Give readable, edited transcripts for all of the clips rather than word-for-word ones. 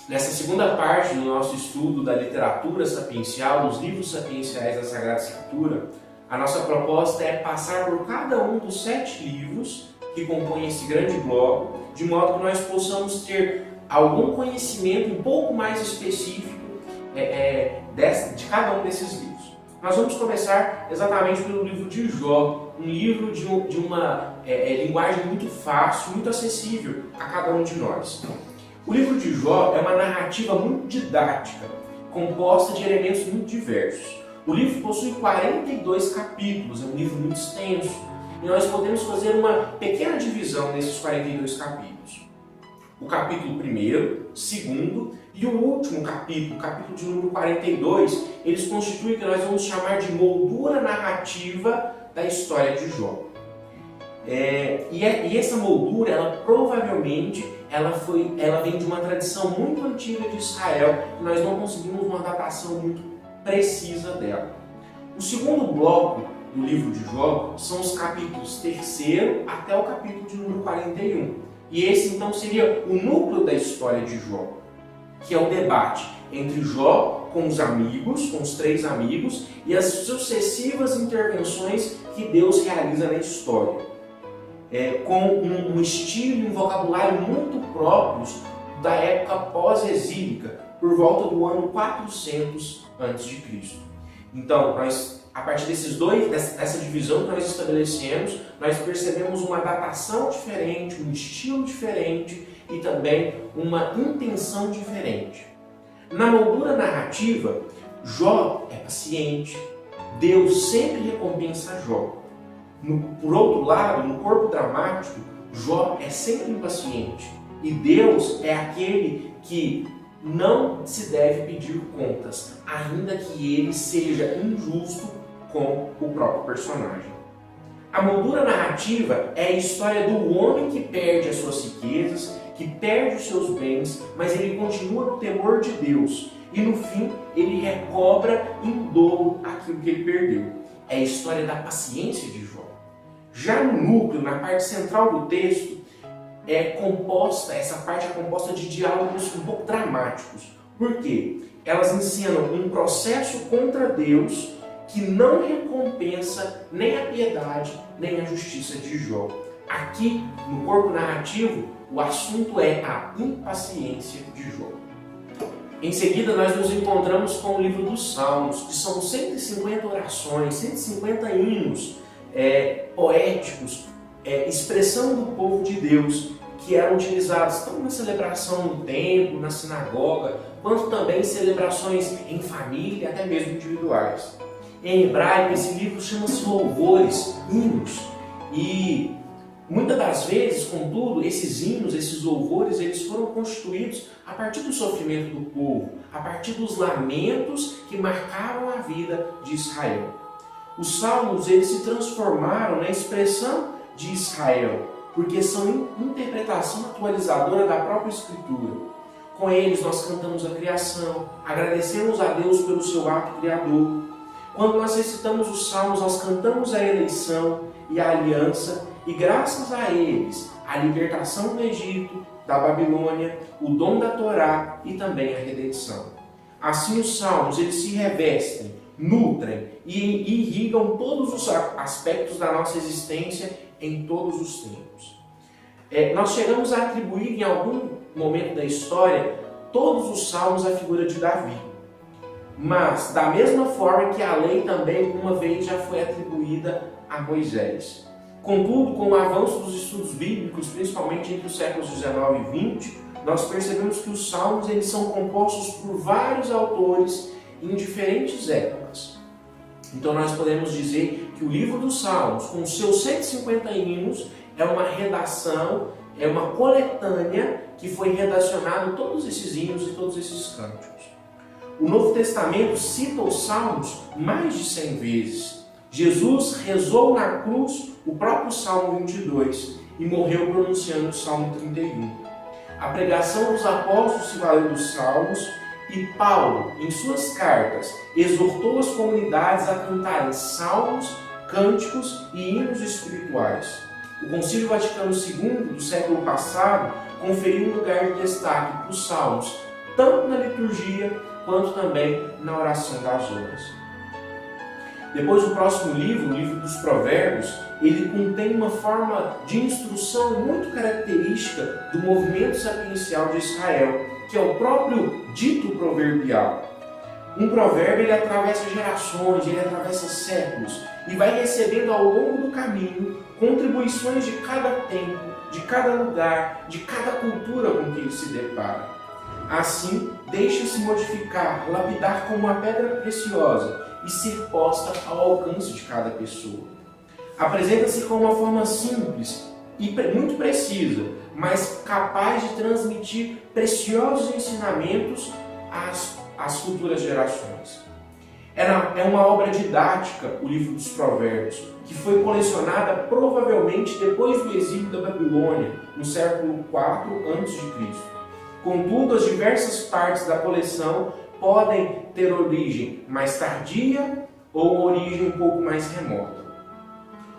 Nessa segunda parte do nosso estudo da literatura sapiencial, dos livros sapienciais da Sagrada Escritura, a nossa proposta é passar por cada um dos 7 livros que compõem esse grande bloco, de modo que nós possamos ter algum conhecimento um pouco mais específico de cada um desses livros. Nós vamos começar exatamente pelo livro de Jó, um livro de uma linguagem muito fácil, muito acessível a cada um de nós. O livro de Jó é uma narrativa muito didática, composta de elementos muito diversos. O livro possui 42 capítulos, é um livro muito extenso, e nós podemos fazer uma pequena divisão nesses 42 capítulos. O capítulo 1º, 2º e o último capítulo, o capítulo de número 42, eles constituem o que nós vamos chamar de moldura narrativa da história de Jó. E essa moldura, ela provavelmente ela vem de uma tradição muito antiga de Israel, e nós não conseguimos uma datação muito precisa dela. O segundo bloco do livro de Jó são os capítulos 3º até o capítulo de número 41. E esse então seria o núcleo da história de Jó, que é o debate entre Jó com os amigos, com os 3 amigos, e as sucessivas intervenções que Deus realiza na história. Com um estilo e um vocabulário muito próprios da época pós-exílica, por volta do ano 400 a.C. Então, a partir dessa divisão que nós estabelecemos, nós percebemos uma datação diferente, um estilo diferente e também uma intenção diferente. Na moldura narrativa, Jó é paciente, Deus sempre recompensa Jó. Por outro lado, no corpo dramático, Jó é sempre impaciente e Deus é aquele que não se deve pedir contas, ainda que ele seja injusto com o próprio personagem. A moldura narrativa é a história do homem que perde as suas riquezas, que perde os seus bens, mas ele continua no temor de Deus e no fim ele recobra em dobro aquilo que ele perdeu. É a história da paciência de Jó. Já no núcleo, na parte central do texto, essa parte é composta de diálogos um pouco dramáticos. Por quê? Elas ensinam um processo contra Deus que não recompensa nem a piedade, nem a justiça de Jó. Aqui, no corpo narrativo, o assunto é a impaciência de Jó. Em seguida, nós nos encontramos com o livro dos Salmos, que são 150 orações, 150 hinos poéticos, expressão do povo de Deus, que eram utilizados tanto na celebração no templo, na sinagoga, quanto também em celebrações em família, até mesmo individuais. Em hebraico, esse livro chama-se louvores, hinos, e muitas das vezes, contudo, esses hinos, esses louvores, eles foram constituídos a partir do sofrimento do povo, a partir dos lamentos que marcaram a vida de Israel. Os salmos, eles se transformaram na expressão de Israel, porque são interpretação atualizadora da própria Escritura. Com eles nós cantamos a criação, agradecemos a Deus pelo seu ato criador. Quando nós recitamos os salmos, nós cantamos a eleição e a aliança, e graças a eles, a libertação do Egito, da Babilônia, o dom da Torá e também a redenção. Assim os salmos, eles se revestem, nutrem e irrigam todos os aspectos da nossa existência em todos os tempos. Nós chegamos a atribuir em algum momento da história todos os salmos à figura de Davi. Mas, da mesma forma que a lei também uma vez já foi atribuída a Moisés. Contudo, com o avanço dos estudos bíblicos, principalmente entre os séculos 19 e 20, nós percebemos que os salmos eles são compostos por vários autores em diferentes épocas. Então nós podemos dizer que o livro dos Salmos, com seus 150 hinos, é uma redação, é uma coletânea que foi redacionado todos esses hinos e todos esses cânticos. O Novo Testamento cita os Salmos mais de 100 vezes. Jesus rezou na cruz o próprio Salmo 22 e morreu pronunciando o Salmo 31. A pregação dos apóstolos se valeu dos Salmos e Paulo, em suas cartas, exortou as comunidades a cantarem salmos, cânticos e hinos espirituais. O Concílio Vaticano II, do século passado, conferiu um lugar de destaque para os salmos, tanto na liturgia quanto também na oração das horas. Depois, o próximo livro, o livro dos Provérbios, ele contém uma forma de instrução muito característica do movimento sapiencial de Israel, que é o próprio dito proverbial. Um provérbio, ele atravessa gerações, ele atravessa séculos e vai recebendo ao longo do caminho contribuições de cada tempo, de cada lugar, de cada cultura com que ele se depara. Assim, deixa-se modificar, lapidar como uma pedra preciosa e ser posta ao alcance de cada pessoa. Apresenta-se com uma forma simples e muito precisa, mas capaz de transmitir preciosos ensinamentos às futuras gerações. É uma obra didática, o livro dos Provérbios, que foi colecionada provavelmente depois do exílio da Babilônia, no século IV a.C. Contudo, as diversas partes da coleção podem ter origem mais tardia ou origem um pouco mais remota.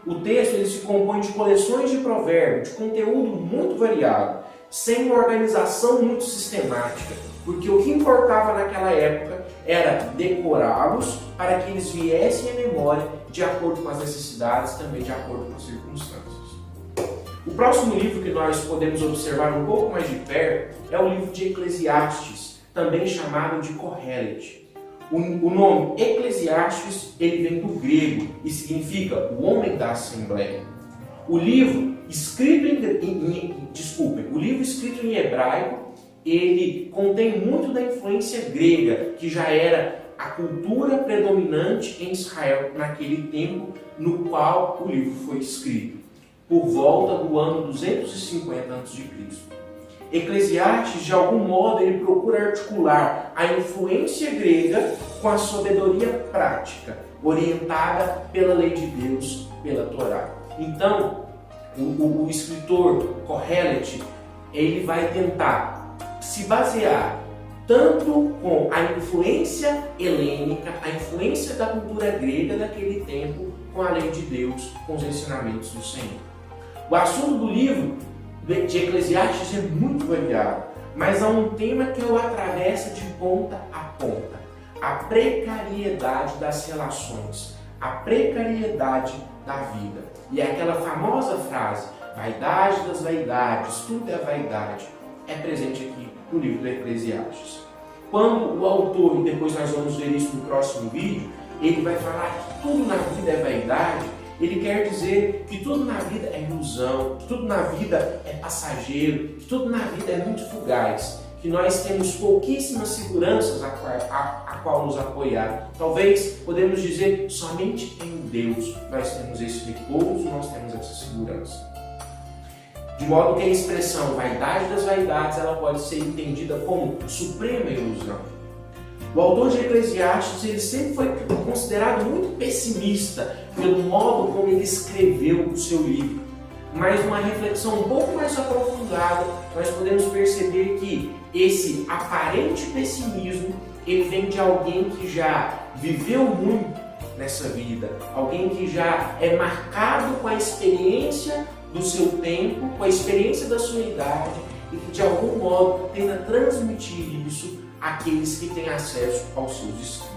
O texto ele se compõe de coleções de provérbios, de conteúdo muito variado, sem uma organização muito sistemática, porque o que importava naquela época era decorá-los para que eles viessem à memória de acordo com as necessidades, também de acordo com as circunstâncias. O próximo livro que nós podemos observar um pouco mais de perto é o livro de Eclesiastes, também chamado de Kohelet. O nome Eclesiastes ele vem do grego e significa o homem da assembleia. O livro escrito em hebraico, ele contém muito da influência grega, que já era a cultura predominante em Israel naquele tempo no qual o livro foi escrito, por volta do ano 250 a.C. Eclesiastes, de algum modo, ele procura articular a influência grega com a sabedoria prática, orientada pela lei de Deus, pela Torá. Então, o escritor Kohelet, ele vai tentar se basear tanto com a influência helênica, a influência da cultura grega daquele tempo, com a lei de Deus, com os ensinamentos do Senhor. O assunto do livro de Eclesiastes é muito variado, mas há um tema que o atravessa de ponta a ponta: a precariedade das relações, a precariedade da vida. E é aquela famosa frase, vaidade das vaidades, tudo é vaidade, é presente aqui no livro de Eclesiastes. Quando o autor, e depois nós vamos ver isso no próximo vídeo, ele vai falar que tudo na vida é vaidade, ele quer dizer que tudo na vida é ilusão, que tudo na vida é passageiro, que tudo na vida é muito fugaz, que nós temos pouquíssimas seguranças a qual nos apoiar. Talvez podemos dizer somente em Deus nós temos esse repouso, nós temos essa segurança. De modo que a expressão vaidade das vaidades ela pode ser entendida como suprema ilusão. O autor de Eclesiastes ele sempre foi considerado muito pessimista pelo modo como ele escreveu o seu livro. Mas numa reflexão um pouco mais aprofundada, nós podemos perceber que esse aparente pessimismo ele vem de alguém que já viveu muito nessa vida, alguém que já é marcado com a experiência do seu tempo, com a experiência da sua idade e que de algum modo tenta transmitir isso àqueles que têm acesso aos seus escritos.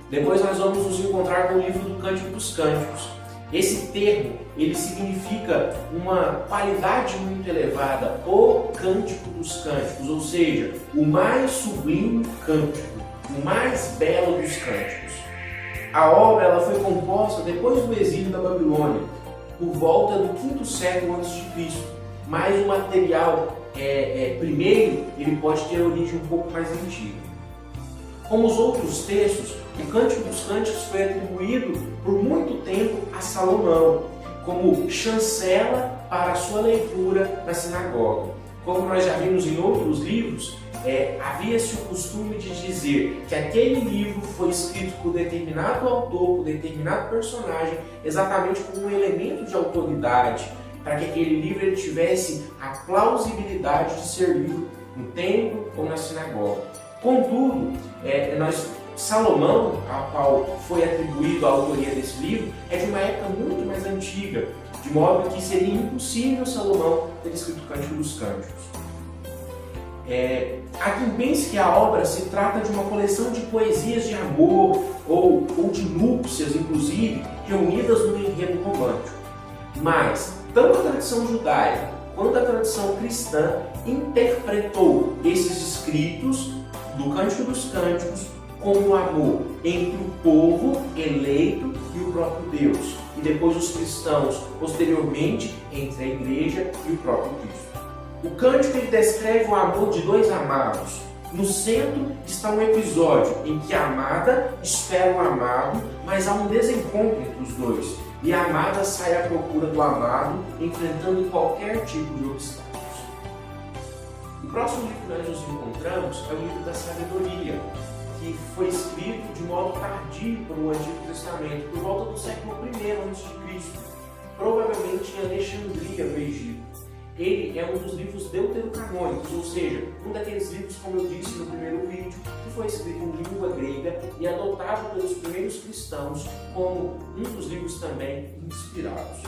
Depois nós vamos nos encontrar com o livro do Cântico dos Cânticos. Esse termo, ele significa uma qualidade muito elevada, o Cântico dos Cânticos, ou seja, o mais sublime cântico, o mais belo dos cânticos. A obra ela foi composta depois do exílio da Babilônia, por volta do 5º século a.C., mas o material primeiro ele pode ter origem um pouco mais antiga. Como os outros textos, o Cântico dos Cânticos foi atribuído por muito tempo a Salomão, como chancela para a sua leitura na sinagoga. Como nós já vimos em outros livros, havia-se o costume de dizer que aquele livro foi escrito por determinado autor, por determinado personagem, exatamente como um elemento de autoridade, para que aquele livro ele tivesse a plausibilidade de ser lido no templo ou na sinagoga. Contudo, Salomão, ao qual foi atribuído a autoria desse livro, é de uma época muito mais antiga, de modo que seria impossível Salomão ter escrito o Cântico dos Cânticos. Há quem pense que a obra se trata de uma coleção de poesias de amor ou de núpcias, inclusive, reunidas no enredo romântico. Mas, tanto a tradição judaica quanto a tradição cristã interpretou esses escritos do Cântico dos Cânticos como o amor entre o povo eleito e o próprio Deus, e depois os cristãos, posteriormente, entre a igreja e o próprio Cristo. O cântico ele descreve o amor de dois amados. No centro está um episódio em que a amada espera o amado, mas há um desencontro entre os dois, e a amada sai à procura do amado, enfrentando qualquer tipo de obstáculos. O próximo livro que nós nos encontramos é o livro da Sabedoria, que foi escrito de modo tardio no Antigo Testamento, por volta do século I a.C., provavelmente em Alexandria, no Egito. Ele é um dos livros deuterocanônicos, ou seja, um daqueles livros, como eu disse no primeiro vídeo, que foi escrito em língua grega e adotado pelos primeiros cristãos como um dos livros também inspirados.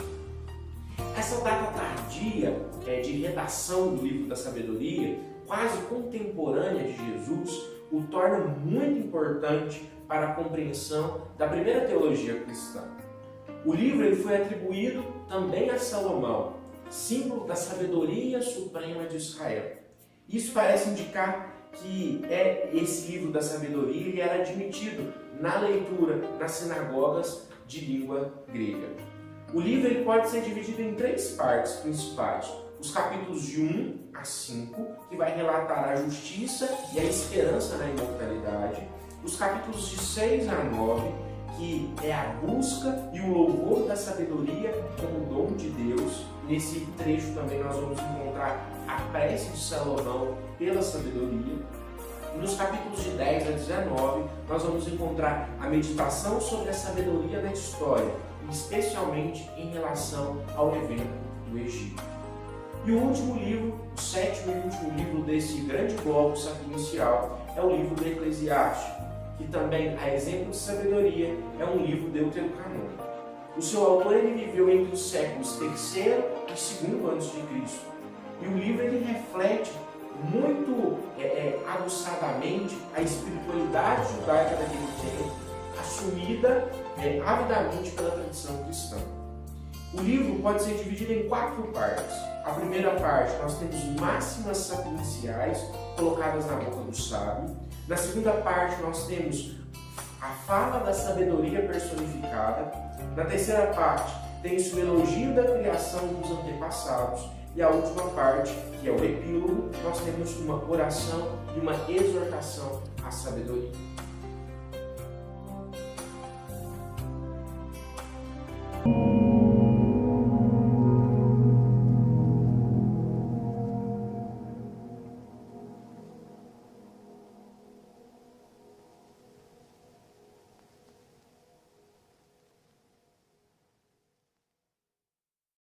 Essa data tardia de redação do livro da Sabedoria, quase contemporânea de Jesus, o torna muito importante para a compreensão da primeira teologia cristã. O livro ele foi atribuído também a Salomão, símbolo da sabedoria suprema de Israel. Isso parece indicar que esse livro da sabedoria ele era admitido na leitura nas sinagogas de língua grega. O livro ele pode ser dividido em 3 partes principais. Os capítulos de 1 a 5, que vai relatar a justiça e a esperança na imortalidade. Os capítulos de 6 a 9, que é a busca e o louvor da sabedoria como dom de Deus. Nesse trecho também nós vamos encontrar a prece de Salomão pela sabedoria. E nos capítulos de 10 a 19, nós vamos encontrar a meditação sobre a sabedoria da história, especialmente em relação ao evento do Egito. E o último livro, o 7º e último livro desse grande bloco sapiencial, é o livro do Eclesiástico, que também, a exemplo de sabedoria, é um livro deuterocanônico. O seu autor ele viveu entre os séculos III e II a.C. E o livro ele reflete muito aguçadamente a espiritualidade judaica daquele tempo, assumida avidamente pela tradição cristã. O livro pode ser dividido em 4 partes. A primeira parte nós temos máximas sapienciais colocadas na boca do sábio. Na segunda parte nós temos a fala da sabedoria personificada. Na terceira parte tem-se o elogio da criação dos antepassados. E a última parte, que é o epílogo, nós temos uma oração e uma exortação à sabedoria.